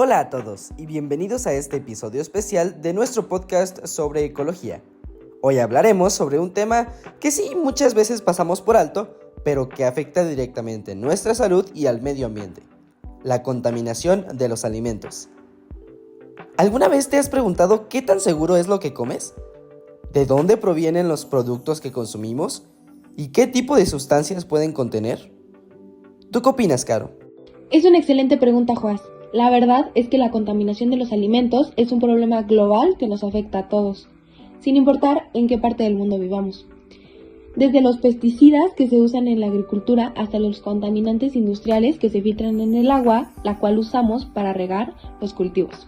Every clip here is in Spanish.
Hola a todos y bienvenidos a este episodio especial de nuestro podcast sobre ecología. Hoy hablaremos sobre un tema que sí muchas veces pasamos por alto, pero que afecta directamente nuestra salud y al medio ambiente: la contaminación de los alimentos. ¿Alguna vez te has preguntado qué tan seguro es lo que comes? ¿De dónde provienen los productos que consumimos? ¿Y qué tipo de sustancias pueden contener? ¿Tú qué opinas, Caro? Es una excelente pregunta, Juan. La verdad es que la contaminación de los alimentos es un problema global que nos afecta a todos, sin importar en qué parte del mundo vivamos. Desde los pesticidas que se usan en la agricultura hasta los contaminantes industriales que se filtran en el agua, la cual usamos para regar los cultivos.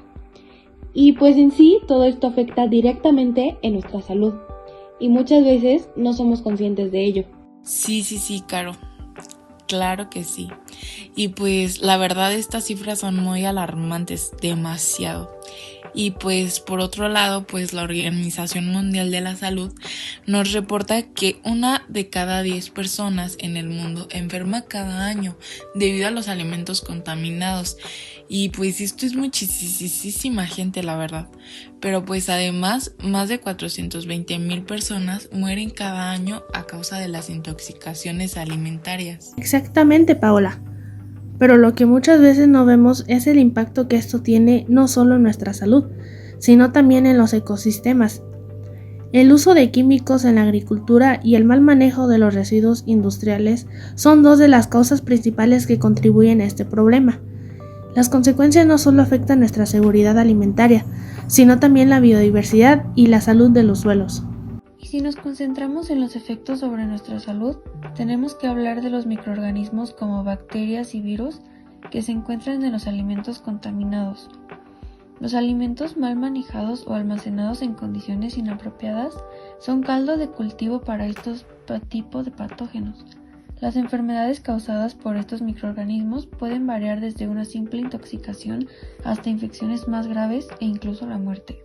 Y pues en sí, todo esto afecta directamente en nuestra salud, y muchas veces no somos conscientes de ello. Sí, Caro. Claro que sí. Y pues la verdad estas cifras son muy alarmantes, demasiado. Y pues por otro lado, pues la Organización Mundial de la Salud nos reporta que 1 de cada 10 personas en el mundo enferma cada año debido a los alimentos contaminados. Y pues esto es muchísima gente, la verdad. Pero pues además, más de 420,000 personas mueren cada año a causa de las intoxicaciones alimentarias. Exactamente, Paola. Pero lo que muchas veces no vemos es el impacto que esto tiene no solo en nuestra salud, sino también en los ecosistemas. El uso de químicos en la agricultura y el mal manejo de los residuos industriales son dos de las causas principales que contribuyen a este problema. Las consecuencias no solo afectan nuestra seguridad alimentaria, sino también la biodiversidad y la salud de los suelos. Y si nos concentramos en los efectos sobre nuestra salud, tenemos que hablar de los microorganismos como bacterias y virus que se encuentran en los alimentos contaminados. Los alimentos mal manejados o almacenados en condiciones inapropiadas son caldo de cultivo para estos tipos de patógenos. Las enfermedades causadas por estos microorganismos pueden variar desde una simple intoxicación hasta infecciones más graves e incluso la muerte.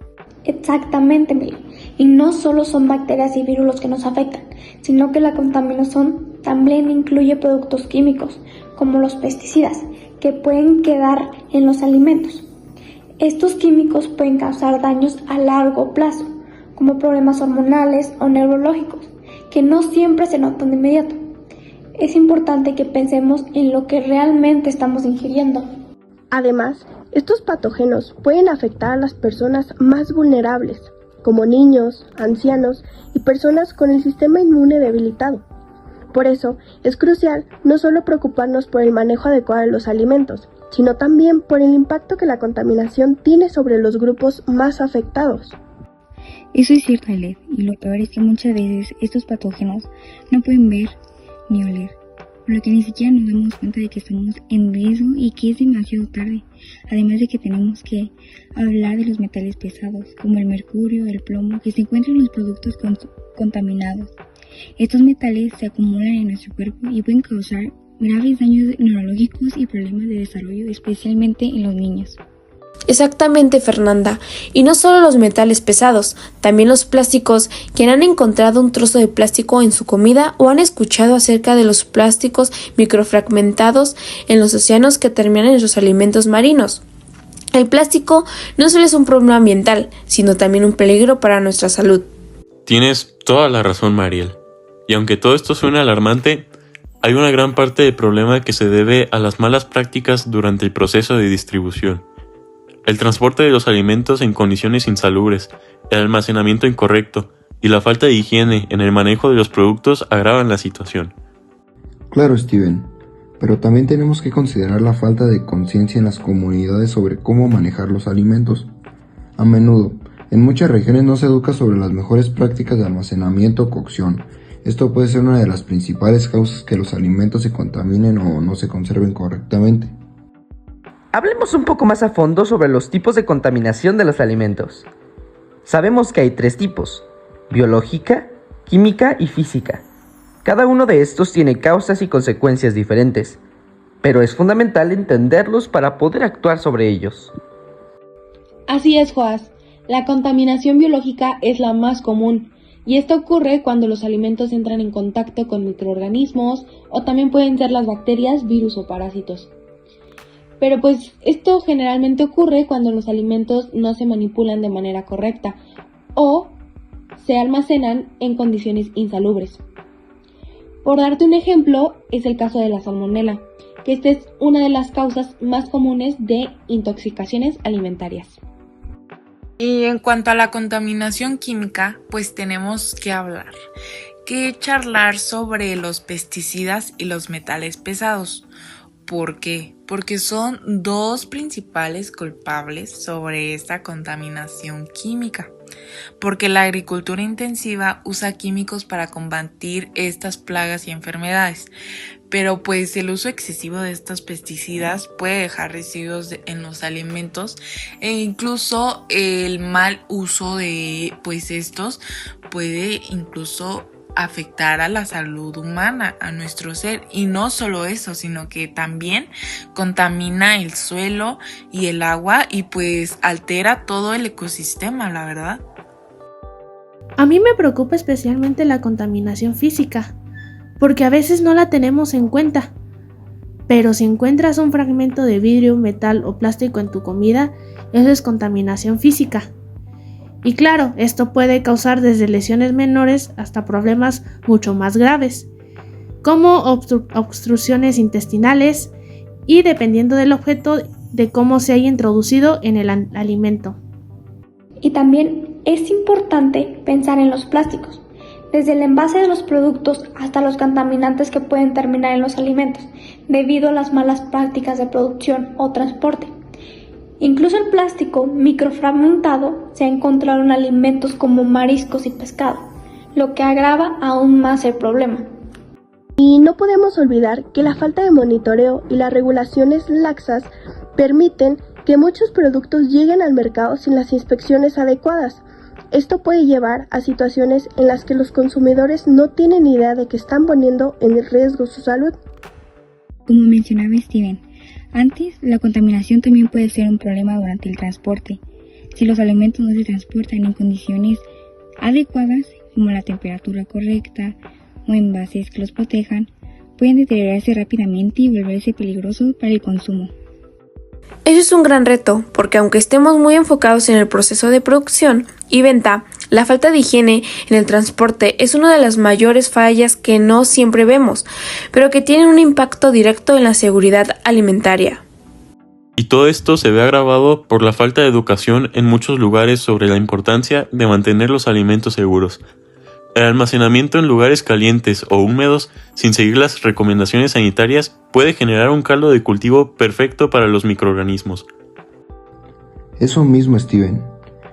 Exactamente, Meli. Y no solo son bacterias y virus los que nos afectan, sino que la contaminación también incluye productos químicos, como los pesticidas, que pueden quedar en los alimentos. Estos químicos pueden causar daños a largo plazo, como problemas hormonales o neurológicos, que no siempre se notan de inmediato. Es importante que pensemos en lo que realmente estamos ingiriendo. Además, estos patógenos pueden afectar a las personas más vulnerables, como niños, ancianos y personas con el sistema inmune debilitado. Por eso, es crucial no solo preocuparnos por el manejo adecuado de los alimentos, sino también por el impacto que la contaminación tiene sobre los grupos más afectados. Eso es cierto, Alet, y lo peor es que muchas veces estos patógenos no pueden ver ni oler, por lo que ni siquiera nos damos cuenta de que estamos en riesgo y que es demasiado tarde. Además de que tenemos que hablar de los metales pesados, como el mercurio, el plomo, que se encuentran en los productos contaminados. Estos metales se acumulan en nuestro cuerpo y pueden causar graves daños neurológicos y problemas de desarrollo, especialmente en los niños. Exactamente, Fernanda. Y no solo los metales pesados, también los plásticos. Quien han encontrado un trozo de plástico en su comida o han escuchado acerca de los plásticos microfragmentados en los océanos que terminan en sus alimentos marinos. El plástico no solo es un problema ambiental, sino también un peligro para nuestra salud. Tienes toda la razón, Mariel. Y aunque todo esto suena alarmante, hay una gran parte del problema que se debe a las malas prácticas durante el proceso de distribución. El transporte de los alimentos en condiciones insalubres, el almacenamiento incorrecto y la falta de higiene en el manejo de los productos agravan la situación. Claro, Steven, pero también tenemos que considerar la falta de conciencia en las comunidades sobre cómo manejar los alimentos. A menudo, en muchas regiones no se educa sobre las mejores prácticas de almacenamiento o cocción. Esto puede ser una de las principales causas que los alimentos se contaminen o no se conserven correctamente. Hablemos un poco más a fondo sobre los tipos de contaminación de los alimentos. Sabemos que hay 3 tipos: biológica, química y física. Cada uno de estos tiene causas y consecuencias diferentes, pero es fundamental entenderlos para poder actuar sobre ellos. Así es, Joás. La contaminación biológica es la más común, y esto ocurre cuando los alimentos entran en contacto con microorganismos o también pueden ser las bacterias, virus o parásitos. Pero pues esto generalmente ocurre cuando los alimentos no se manipulan de manera correcta o se almacenan en condiciones insalubres. Por darte un ejemplo, es el caso de la salmonela, que esta es una de las causas más comunes de intoxicaciones alimentarias. Y en cuanto a la contaminación química, pues tenemos que charlar sobre los pesticidas y los metales pesados. ¿Por qué? Porque son dos principales culpables sobre esta contaminación química. Porque la agricultura intensiva usa químicos para combatir estas plagas y enfermedades. Pero pues el uso excesivo de estos pesticidas puede dejar residuos en los alimentos e incluso el mal uso de pues estos puede incluso afectar a la salud humana, a nuestro ser. Y no solo eso, sino que también contamina el suelo y el agua y pues altera todo el ecosistema, la verdad. A mí me preocupa especialmente la contaminación física, porque a veces no la tenemos en cuenta. Pero si encuentras un fragmento de vidrio, metal o plástico en tu comida, eso es contaminación física. Y claro, esto puede causar desde lesiones menores hasta problemas mucho más graves, como obstrucciones intestinales y, dependiendo del objeto, de cómo se haya introducido en el alimento. Y también es importante pensar en los plásticos, desde el envase de los productos hasta los contaminantes que pueden terminar en los alimentos, debido a las malas prácticas de producción o transporte. Incluso el plástico microfragmentado se ha encontrado en alimentos como mariscos y pescado, lo que agrava aún más el problema. Y no podemos olvidar que la falta de monitoreo y las regulaciones laxas permiten que muchos productos lleguen al mercado sin las inspecciones adecuadas. Esto puede llevar a situaciones en las que los consumidores no tienen idea de que están poniendo en riesgo su salud. Como mencionaba Steven, antes la contaminación también puede ser un problema durante el transporte. Si los alimentos no se transportan en condiciones adecuadas, como la temperatura correcta o envases que los protejan, pueden deteriorarse rápidamente y volverse peligrosos para el consumo. Eso es un gran reto, porque aunque estemos muy enfocados en el proceso de producción y venta, la falta de higiene en el transporte es una de las mayores fallas que no siempre vemos, pero que tienen un impacto directo en la seguridad alimentaria. Y todo esto se ve agravado por la falta de educación en muchos lugares sobre la importancia de mantener los alimentos seguros. El almacenamiento en lugares calientes o húmedos sin seguir las recomendaciones sanitarias puede generar un caldo de cultivo perfecto para los microorganismos. Eso mismo, Steven.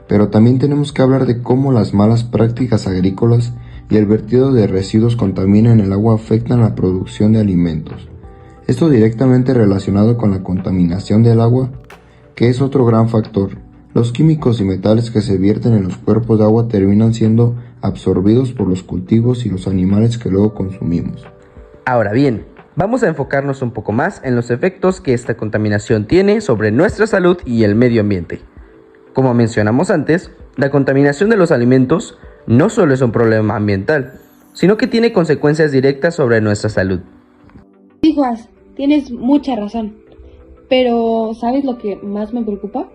Pero también tenemos que hablar de cómo las malas prácticas agrícolas y el vertido de residuos contaminan el agua afectan la producción de alimentos. Esto directamente relacionado con la contaminación del agua, que es otro gran factor. Los químicos y metales que se vierten en los cuerpos de agua terminan siendo absorbidos por los cultivos y los animales que luego consumimos. Ahora bien, vamos a enfocarnos un poco más en los efectos que esta contaminación tiene sobre nuestra salud y el medio ambiente. Como mencionamos antes, la contaminación de los alimentos no solo es un problema ambiental, sino que tiene consecuencias directas sobre nuestra salud. Sí, Juan, tienes mucha razón. Pero, ¿sabes lo que más me preocupa?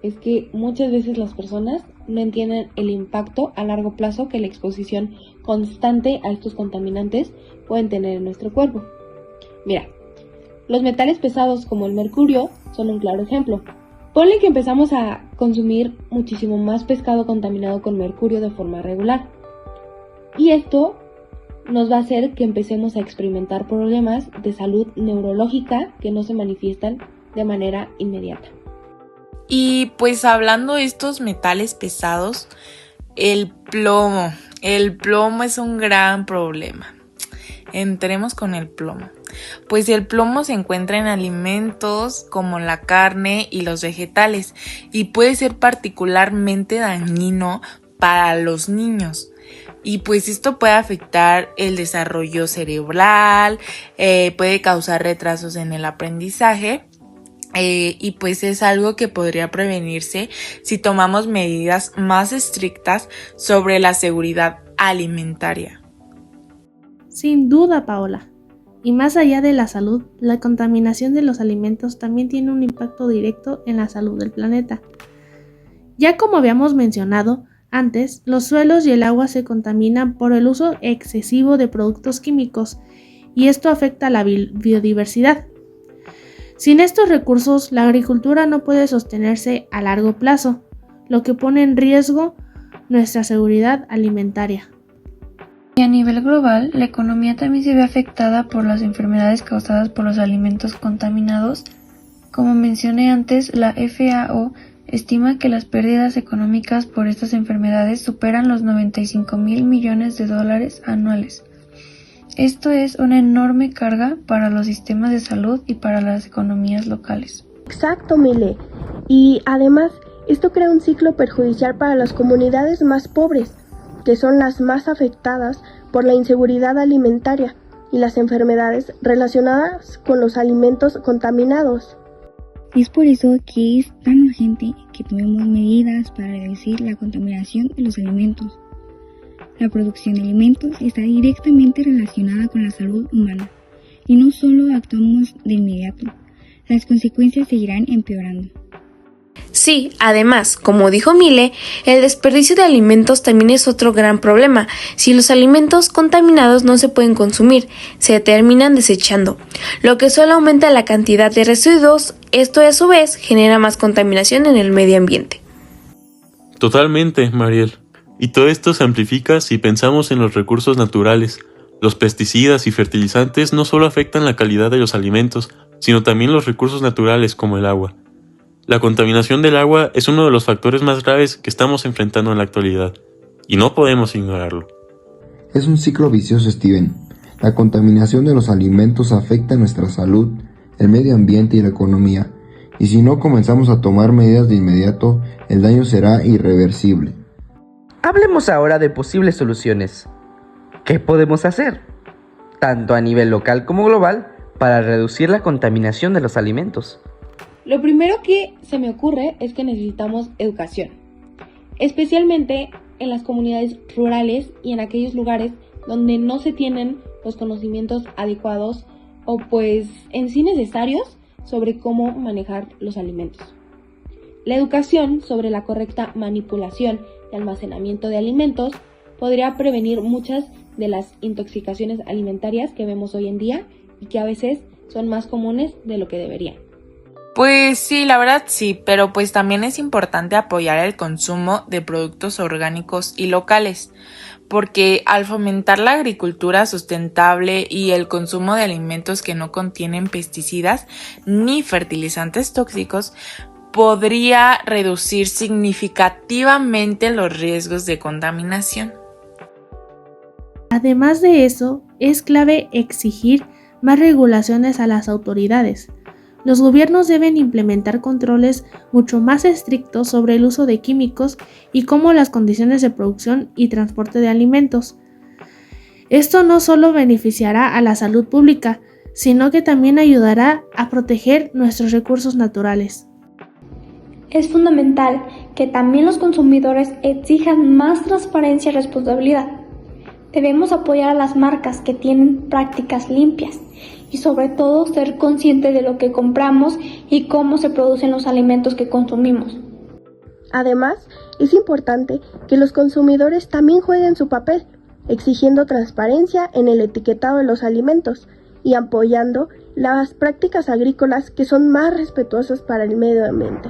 Es que muchas veces las personas no entienden el impacto a largo plazo que la exposición constante a estos contaminantes pueden tener en nuestro cuerpo. Mira, los metales pesados como el mercurio son un claro ejemplo. Ponle que empezamos a consumir muchísimo más pescado contaminado con mercurio de forma regular. Y esto nos va a hacer que empecemos a experimentar problemas de salud neurológica que no se manifiestan de manera inmediata. Y pues hablando de estos metales pesados, el plomo es un gran problema. Entremos con el plomo. Pues el plomo se encuentra en alimentos como la carne y los vegetales y puede ser particularmente dañino para los niños. Y pues esto puede afectar el desarrollo cerebral, puede causar retrasos en el aprendizaje. Y pues es algo que podría prevenirse si tomamos medidas más estrictas sobre la seguridad alimentaria. Sin duda, Paola. Y más allá de la salud, la contaminación de los alimentos también tiene un impacto directo en la salud del planeta. Ya como habíamos mencionado antes, los suelos y el agua se contaminan por el uso excesivo de productos químicos y esto afecta a la biodiversidad. Sin estos recursos, la agricultura no puede sostenerse a largo plazo, lo que pone en riesgo nuestra seguridad alimentaria. Y a nivel global, la economía también se ve afectada por las enfermedades causadas por los alimentos contaminados. Como mencioné antes, la FAO estima que las pérdidas económicas por estas enfermedades superan los 95.000 millones de dólares anuales. Esto es una enorme carga para los sistemas de salud y para las economías locales. Exacto, Mile. Y además, esto crea un ciclo perjudicial para las comunidades más pobres, que son las más afectadas por la inseguridad alimentaria y las enfermedades relacionadas con los alimentos contaminados. Es por eso que es tan urgente que tomemos medidas para reducir la contaminación de los alimentos. La producción de alimentos está directamente relacionada con la salud humana y no solo actuamos de inmediato, las consecuencias seguirán empeorando. Sí, además, como dijo Mile, el desperdicio de alimentos también es otro gran problema. Si los alimentos contaminados no se pueden consumir, se terminan desechando, lo que solo aumenta la cantidad de residuos. Esto a su vez genera más contaminación en el medio ambiente. Totalmente, Mariel. Y todo esto se amplifica si pensamos en los recursos naturales. Los pesticidas y fertilizantes no solo afectan la calidad de los alimentos, sino también los recursos naturales como el agua. La contaminación del agua es uno de los factores más graves que estamos enfrentando en la actualidad, y no podemos ignorarlo. Es un ciclo vicioso, Steven. La contaminación de los alimentos afecta nuestra salud, el medio ambiente y la economía, y si no comenzamos a tomar medidas de inmediato, el daño será irreversible. Hablemos ahora de posibles soluciones. ¿Qué podemos hacer? Tanto a nivel local como global, para reducir la contaminación de los alimentos. Lo primero que se me ocurre es que necesitamos educación, especialmente en las comunidades rurales y en aquellos lugares donde no se tienen los conocimientos adecuados o pues en sí necesarios sobre cómo manejar los alimentos. La educación sobre la correcta manipulación y almacenamiento de alimentos podría prevenir muchas de las intoxicaciones alimentarias que vemos hoy en día y que a veces son más comunes de lo que deberían. Pues sí, la verdad sí, pero pues también es importante apoyar el consumo de productos orgánicos y locales, porque al fomentar la agricultura sustentable y el consumo de alimentos que no contienen pesticidas ni fertilizantes tóxicos, podría reducir significativamente los riesgos de contaminación. Además de eso, es clave exigir más regulaciones a las autoridades. Los gobiernos deben implementar controles mucho más estrictos sobre el uso de químicos y cómo las condiciones de producción y transporte de alimentos. Esto no solo beneficiará a la salud pública, sino que también ayudará a proteger nuestros recursos naturales. Es fundamental que también los consumidores exijan más transparencia y responsabilidad. Debemos apoyar a las marcas que tienen prácticas limpias y sobre todo ser conscientes de lo que compramos y cómo se producen los alimentos que consumimos. Además, es importante que los consumidores también jueguen su papel, exigiendo transparencia en el etiquetado de los alimentos y apoyando las prácticas agrícolas que son más respetuosas para el medio ambiente.